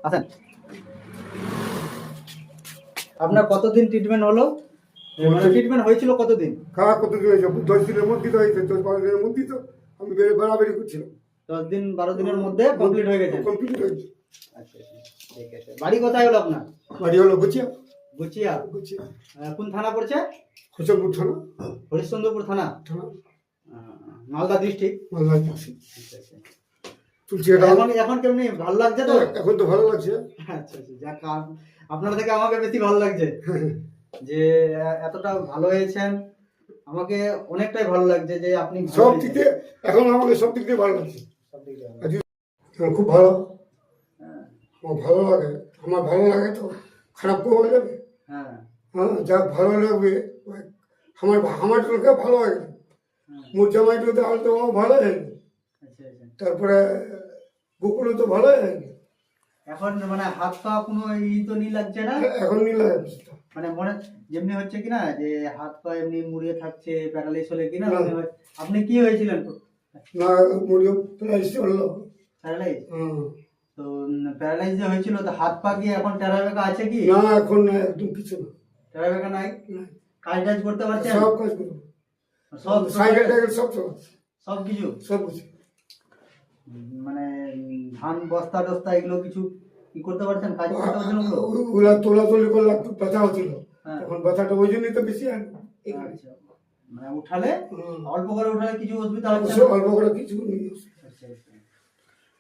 আছেন। আপনার কতদিন ট্রিটমেন্ট হলো? মানে ট্রিটমেন্ট হয়েছিল কতদিন? খাওয়া কতদিন হয়েছে? 10 দিনের মধ্যে তো হয়েছে, 10-12 দিনের মধ্যেই তো আমি বেড়াবেড়ি করছিলাম। 10 দিন 12 দিনের মধ্যে কমপ্লিট হয়ে গেছে। কমপ্লিট হয়েছে। আচ্ছা ঠিক আছে। বাড়ি কোথায় হলো আপনার? বাড়ি হলো গুছিয়া। গুচিয়া। গুছিয়া কোন থানা পড়ছে? হোসেনপুর থানা। হরিশ্চন্দ্রপুর থানা, থানা মালদা ডিস্ট্রিক্ট। মালদা ডিস্ট্রিক্ট। আচ্ছা আচ্ছা। তুলছি এটা। এখন কেমনি ভালো লাগছে তো? এখন তো ভালো লাগছে। আচ্ছা আচ্ছা, যাক আপনার থেকে আমাকে বেশি ভালো লাগছে যে এতটা ভালো হয়েছেন। আমাকে অনেকটাই ভালো লাগছে যে আপনি সব দিক দিয়ে এখন আমাকে সব দিক দিয়ে ভালো লাগছে। খুব ভালো। আমার ভালো লাগে, আমার ভালো লাগে তো খারাপ হয়ে যাবে। হ্যাঁ হ্যাঁ, যা ভালো লাগবে আমার লোকে ভালো হয়ে গেল। মোর জামাইটা তো আর তো ভালো হয়ে গেল। আচ্ছা আচ্ছা। তারপরে গোকুলও তো ভালো হয়ে গেল। এখন মানে হাত পা কোনো তো নি লাগছে না? এখন নিলে মানে মনে যেমনি হচ্ছে কিনা যে হাত পা এমনি মুড়িয়ে থাকছে, প্যারালাইজ হলে কিনা না। আপনি কি হয়েছিলেন? না মুড়িও প্রায় চললো। প্যারালাইজ। তো প্যারালাইজ যে হয়েছিল তো হাত পা কি এখন টেরা বেঁকা আছে কি? না, এখন না, একদম কিছু না। টেরা বেঁকা নাই? না। কাজ টাজ করতে পারছেন? সব কাজ করবো, সব সাইকেল টাইকেল সব চলাচ্ছে, সব কিছু? সব কিছু। মানে ধান বস্তা টস্তা এগুলো কিছু কি করতে পারছেন, কাজ করতে পারছেন ওগুলো? ওগুলা তোলাতুলি করলে একটু ব্যথা হচ্ছিল, হ্যাঁ। এখন ব্যথাটা ওই জন্যই তো বেশি আর আচ্ছা, মানে উঠালে অল্প করে উঠালে কিছু অসুবিধা হচ্ছে না? অল্প করে কিছু নেই। আচ্ছা আচ্ছা।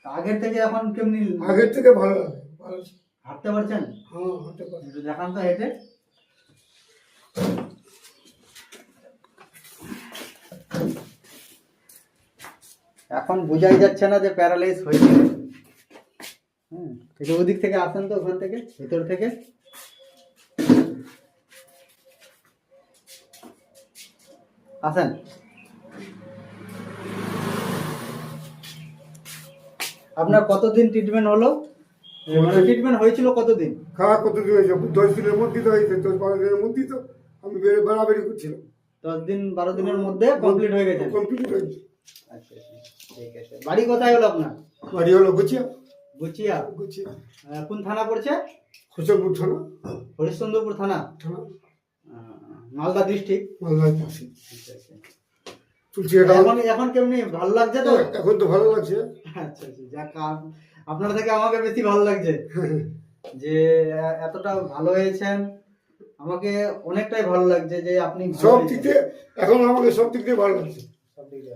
তা আগের থেকে এখন কেমনি? আগের থেকে ভালো লাগে, ভালো আছে। হাঁটতে পারছেন? হ্যাঁ, হাঁটতে পারি। একটু দেখান তো হেঁটে। এখন বোঝাই যাচ্ছে না যে প্যারালাইজ হয়েছে। একটু ওদিক থেকে আসেন তো, ওখান থেকে ভেতর থেকে। আসেন। আপনার কতদিন ট্রিটমেন্ট হলো? মানে ট্রিটমেন্ট হয়েছিল কতদিন? খাওয়া কতদিন হয়েছে? 10 দিনের মধ্যেই তো হয়েছে, 10-12 দিনের মধ্যেই তো আমি বেড়াবেড়ি করছিলাম। 10 দিন 12 দিনের মধ্যে কমপ্লিট হয়ে গেছে। কমপ্লিট হয়েছে। আচ্ছা আচ্ছা, ঠিক আছে। বাড়ি কোথায় হলো আপনার? বাড়ি হলো গুছিয়া। গুচিয়া। গুছিয়া কোন থানা পড়ছে? হোসেনপুর থানা। হরিশ্চন্দ্রপুর থানা, থানা মালদা ডিস্ট্রিক্ট। মালদা ডিস্ট্রিক্ট। আচ্ছা আচ্ছা। তুলছি এটা। এখন কেমনি ভালো লাগছে তো? এখন তো ভালো লাগছে। আচ্ছা আচ্ছা, যাক আপনার থেকে আমাকে বেশি ভালো লাগছে যে এতটা ভালো হয়েছেন। আমাকে অনেকটাই ভালো লাগছে যে আপনি সব দিক দিয়ে এখন আমাকে সব দিক দিয়ে ভালো লাগছে। সব দিক দিয়ে